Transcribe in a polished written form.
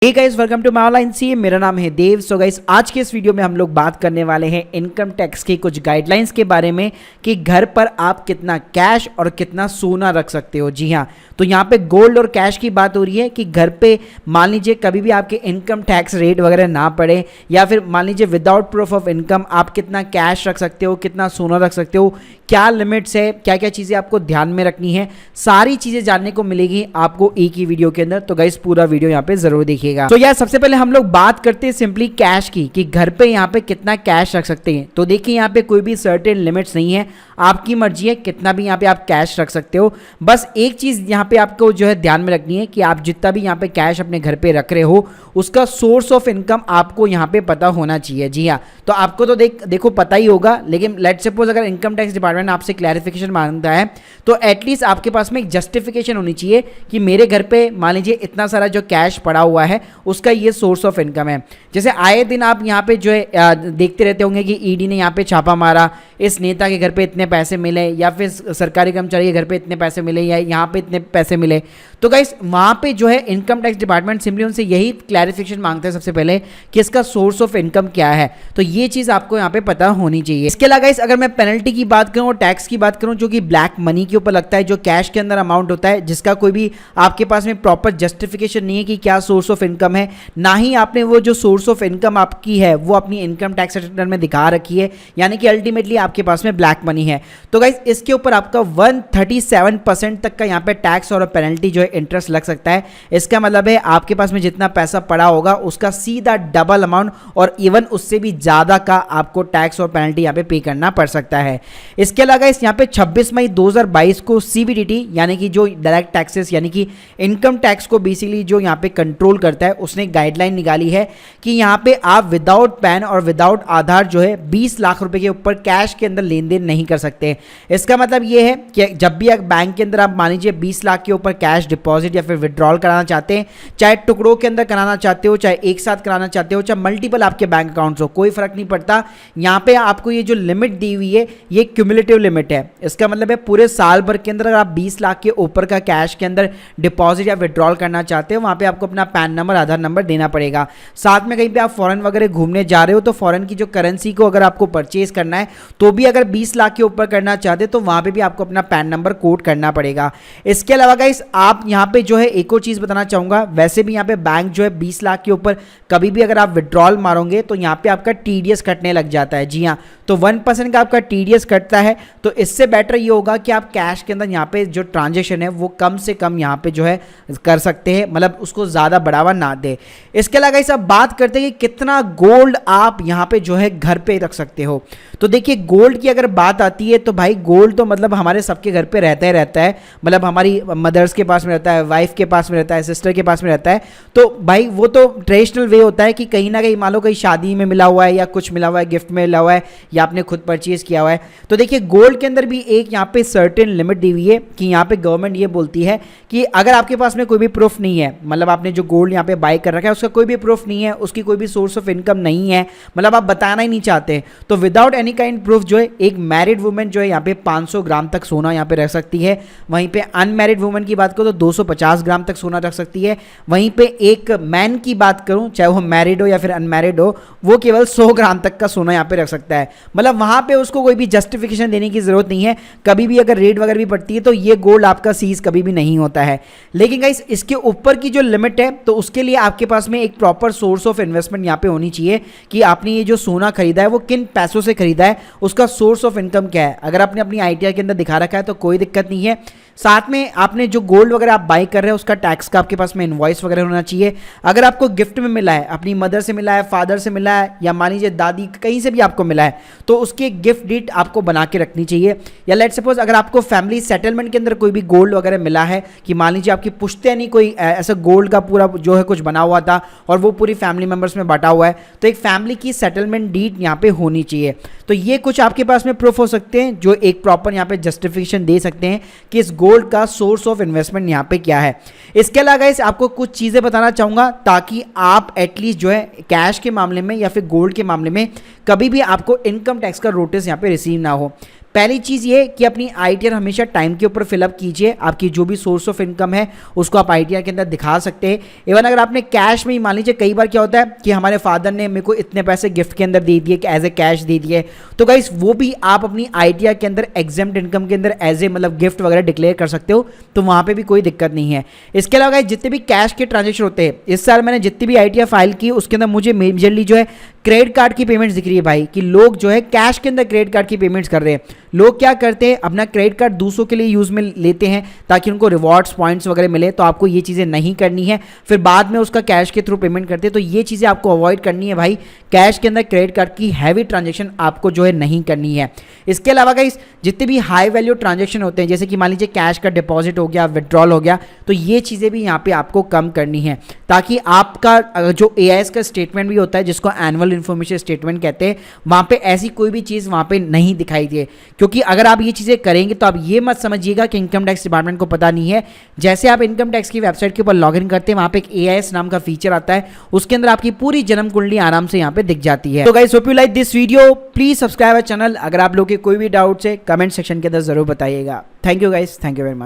Hey guys, welcome to my online C. मेरा नाम है देव। सो गाइस, आज के इस वीडियो में हम लोग बात करने वाले हैं इनकम टैक्स की कुछ गाइडलाइंस के बारे में कि घर पर आप कितना कैश और कितना सोना रख सकते हो। जी हाँ, तो यहाँ पे गोल्ड और कैश की बात हो रही है कि घर पे मान लीजिए कभी भी आपके इनकम टैक्स रेट वगैरह ना पड़े, या फिर मान लीजिए विदाउट प्रूफ ऑफ इनकम आप कितना कैश रख सकते हो, कितना सोना रख सकते हो, क्या लिमिट्स है, क्या क्या चीज़ें आपको ध्यान में रखनी है, सारी चीज़ें जानने को मिलेगी आपको एक ही वीडियो के अंदर। तो गाइस, पूरा वीडियो यहाँ पे जरूर देखिए। तो यार, सबसे पहले हम लोग बात करते हैं सिंपली कैश की कि घर पे यहाँ पे कितना कैश रख सकते हैं। तो देखिए, यहाँ पे कोई भी सर्टेन लिमिट्स नहीं है, आपकी मर्जी है कितना भी यहाँ पे आप कैश रख सकते हो। बस एक चीज यहाँ पे आपको जो है ध्यान में रखनी है कि आप जितना भी यहाँ पे कैश अपने घर पे रख रहे हो उसका सोर्स ऑफ इनकम आपको यहाँ पे पता होना चाहिए। जी हाँ, तो आपको तो देखो पता ही होगा, लेकिन लेट्स सपोज अगर इनकम टैक्स डिपार्टमेंट आपसे क्लैरिफिकेशन मांगता है तो एटलीस्ट आपके पास में एक जस्टिफिकेशन होनी चाहिए कि मेरे घर पे मान लीजिए इतना सारा जो कैश पड़ा हुआ है उसका ये सोर्स ऑफ इनकम है। जैसे आए दिन आप यहाँ पे जो है देखते रहते होंगे कि ईडी ने यहाँ पे छापा मारा, इस नेता के घर पे इतने पैसे मिले, या फिर सरकारी कर्मचारी के घर पे इतने पैसे मिले, या यहाँ पे इतने पैसे मिले। तो गाइस, वहाँ पे जो है इनकम टैक्स डिपार्टमेंट सिंपली उनसे यही क्लैरिफिकेशन मांगता है सबसे पहले कि इसका सोर्स ऑफ इनकम क्या है। तो ये चीज़ आपको यहाँ पे पता होनी चाहिए। इसके अलावा गाइस, अगर मैं पेनल्टी की बात करूँ और टैक्स की बात करूँ जो कि ब्लैक मनी के ऊपर लगता है, जो कैश के अंदर अमाउंट होता है जिसका कोई भी आपके पास में प्रॉपर जस्टिफिकेशन नहीं है कि क्या सोर्स ऑफ इनकम है, ना ही आपने वो जो सोर्स ऑफ इनकम आपकी है वो अपनी इनकम टैक्स रिटर्न में दिखा रखी है, यानी कि अल्टीमेटली आपके पास में ब्लैक मनी है, तो गाइस इसके ऊपर आपका 137% तक का यहाँ पे टैक्स और पेनल्टी जो है इंटरेस्ट लग सकता है। इसका मतलब है आपके पास में जितना पैसा पड़ा होगा उसका सीधा डबल अमाउंट और इवन उससे भी ज़्यादा का आपको टैक्स और पेनल्टी यहाँ पे पे करना पड़ सकता है। इसके अलावा इस यहाँ पे 26 मई 2022 को सीबीडीटी यानी कि जो डायरेक्ट टैक्सेस यानी कि इनकम टैक्स को बेसिकली जो यहाँ पे कंट्रोल करता है, उसने गाइडलाइन निकाली है कि यहाँ पे आप विदाउट पैन और विदाउट आधार जो है 20 लाख रुपए के ऊपर कैश के अंदर लेन देन नहीं कर सकते। इसका मतलब ये है कि जब भी बैंक के अंदर आप मान लीजिए 20 लाख के ऊपर कैश डिपॉजिट या फिर विड्रॉल कराना चाहते हैं, चाहे टुकड़ों के अंदर कराना चाहते हो, चाहे एक साथ कराना चाहते हो, चाहे मल्टीपल आपके बैंक अकाउंट्स हो, कोई फर्क नहीं पड़ता। यहाँ पे आपको ये जो लिमिट दी हुई है ये क्यूमुलेटिव लिमिट है। इसका मतलब है पूरे साल भर के अंदर अगर आप 20 लाख के ऊपर का कैश के अंदर डिपॉजिट या विड्रॉल करना चाहते हो, वहां पे आपको अपना पैन नंबर, आधार नंबर देना पड़ेगा। साथ में कहीं पे आप फॉरेन वगैरह घूमने जा रहे हो तो फॉरेन की जो करेंसी को अगर आपको परचेज करना है तो भी अगर 20 लाख के ऊपर करना चाहते तो वहां पे भी आपको अपना पैन नंबर कोड करना पड़ेगा। इसके अलावा गाइस, आप यहाँ पे जो है एक और चीज बताना चाहूंगा, वैसे भी यहाँ पे बैंक जो है 20 लाख के ऊपर कभी भी अगर आप विड्रॉल मारोगे तो यहाँ पे आपका टीडीएस कटने लग जाता है। जी हाँ, तो 1% का आपका टीडीएस कटता है। तो इससे बेटर ये होगा कि आप कैश के अंदर यहाँ पे जो ट्रांजेक्शन है वो कम से कम यहाँ पे जो है कर सकते हैं, मतलब उसको ज़्यादा बढ़ावा ना दे। इसके अलावा इस अब बात करते हैं कि कितना गोल्ड आप यहाँ पे जो है घर पे रख सकते हो। तो देखिए, गोल्ड की अगर बात आती है तो भाई गोल्ड तो मतलब हमारे सबके घर पे रहता ही रहता है, मतलब हमारी मदर्स के पास में रहता है, वाइफ के पास में रहता है, सिस्टर के पास में रहता है। तो भाई वो तो ट्रेडिशनल वे होता है कि कहीं ना कहीं मान लो कहीं शादी में मिला हुआ है या कुछ मिला हुआ है, गिफ्ट में मिला हुआ है, या आपने खुद परचेज किया हुआ है। तो देखिए, गोल्ड के अंदर भी एक यहाँ पे सर्टेन लिमिट दी हुई है कि यहाँ पे गवर्नमेंट ये बोलती है कि अगर आपके पास में कोई भी प्रूफ नहीं है, मतलब आपने जो गोल्ड यहाँ पे बाय कर रखा है उसका कोई भी प्रूफ नहीं है, उसकी कोई भी सोर्स ऑफ इनकम नहीं है, मतलब आप बताना ही नहीं चाहते, तो विदाउट एनी काइंड प्रूफ जो है एक मैरिड वुमेन जो है यहाँ पे 500 ग्राम तक सोना यहाँ पे रख सकती है। वहीं पे अनमैरिड वुमेन की बात करूँ तो 250 ग्राम तक सोना रख सकती है। वहीं पे एक मैन की बात करूँ, चाहे वो मैरिड हो या फिर अनमैरिड हो, वो केवल 100 ग्राम तक का सोना यहाँ पे रख सकता है। मतलब वहां पे उसको कोई भी जस्टिफिकेशन देने की जरूरत नहीं है। कभी भी अगर रेड वगैरह भी पड़ती है तो ये गोल्ड आपका सीज कभी भी नहीं होता है। लेकिन गाइस, इसके ऊपर की जो लिमिट है तो उसके लिए आपके पास में एक प्रॉपर सोर्स ऑफ इन्वेस्टमेंट यहाँ पे होनी चाहिए कि आपने ये जो सोना खरीदा है वो किन पैसों से खरीदा है, उसका सोर्स ऑफ इनकम क्या है। अगर आपने अपनी आईटीआर के अंदर दिखा रखा है तो कोई दिक्कत नहीं है। साथ में आपने जो गोल्ड वगैरह आप बाई कर रहे हैं उसका टैक्स का आपके पास में इनवॉइस वगैरह होना चाहिए। अगर आपको गिफ्ट में मिला है, अपनी मदर से मिला है, फादर से मिला है, या मान लीजिए दादी कहीं से भी आपको मिला है, तो उसकी गिफ्ट डीट आपको बना के रखनी चाहिए। या लेट्स सपोज अगर आपको फैमिली सेटलमेंट के अंदर कोई भी गोल्ड वगैरह मिला है कि मान लीजिए आपकी पुश्तैनी कोई ऐसा गोल्ड का पूरा जो है कुछ बना हुआ था और वो पूरी फैमिली मेंबर्स में बांटा हुआ है, तो एक फैमिली की सेटलमेंट डीट यहाँ पे होनी चाहिए। तो ये कुछ आपके पास में प्रूफ हो सकते हैं जो एक प्रॉपर यहाँ पे जस्टिफिकेशन दे सकते हैं कि इस गोल्ड का सोर्स ऑफ इन्वेस्टमेंट यहाँ पे क्या है। इसके अलावा इस आपको कुछ चीज़ें बताना चाहूँगा ताकि आप एटलीस्ट जो है कैश के मामले में या फिर गोल्ड के मामले में कभी भी आपको इनकम टैक्स का नोटिस यहाँ पे रिसीव ना हो। पहली चीज़ ये कि अपनी आईटीआर हमेशा टाइम के ऊपर फिलअप कीजिए। आपकी जो भी सोर्स ऑफ इनकम है उसको आप आईटीआर के अंदर दिखा सकते हैं। इवन अगर आपने कैश में ही, मान लीजिए कई बार क्या होता है कि हमारे फादर ने मेरे को इतने पैसे गिफ्ट के अंदर दे दिए कि एज ए कैश दे दिए, तो गाइस वो भी आप अपनी आईटीआर के अंदर एग्जेम्प्ट इनकम के अंदर एज ए मतलब गिफ्ट वगैरह डिक्लेयर कर सकते हो, तो वहाँ पर भी कोई दिक्कत नहीं है। इसके अलावा गाइस जितने भी कैश के ट्रांजेक्शन होते हैं, इस साल मैंने जितनी भी आईटीआर फाइल की उसके अंदर मुझे मेजरली जो है क्रेडिट कार्ड की पेमेंट्स दिख रही है भाई, कि लोग जो है कैश के अंदर क्रेडिट कार्ड की पेमेंट्स कर रहे हैं। लोग क्या करते हैं, अपना क्रेडिट कार्ड दूसरों के लिए यूज़ में लेते हैं ताकि उनको रिवॉर्ड्स पॉइंट्स वगैरह मिले, तो आपको ये चीज़ें नहीं करनी है। फिर बाद में उसका कैश के थ्रू पेमेंट करते हैं, तो ये चीज़ें आपको अवॉइड करनी है भाई। कैश के अंदर क्रेडिट कार्ड की हैवी ट्रांजेक्शन आपको जो है नहीं करनी है। इसके अलावा गाइस जितने भी हाई वैल्यू ट्रांजेक्शन होते हैं, जैसे कि मान लीजिए कैश का डिपॉजिट हो गया, विड्रॉल हो गया, तो ये चीज़ें भी यहाँ पे आपको कम करनी है, ताकि आपका जो एआईएस का स्टेटमेंट भी होता है, जिसको एनुअल इन्फॉर्मेशन स्टेटमेंट कहते हैं, वहाँ पे ऐसी कोई भी चीज़ वहाँ पे नहीं दिखाई दे। क्योंकि अगर आप ये चीज़ें करेंगे तो आप ये मत समझिएगा कि इनकम टैक्स डिपार्टमेंट को पता नहीं है। जैसे आप इनकम टैक्स की वेबसाइट के ऊपर लॉगिन करते हैं, वहाँ पे एक एआईएस नाम का फीचर आता है, उसके अंदर आपकी पूरी जन्म कुंडली आराम से यहाँ पे दिख जाती है। तो guys hope you like this video, please subscribe our channel. अगर आप लोग के कोई भी डाउट्स है कमेंट सेक्शन के अंदर जरूर बताइएगा। Thank you guys, thank you very much.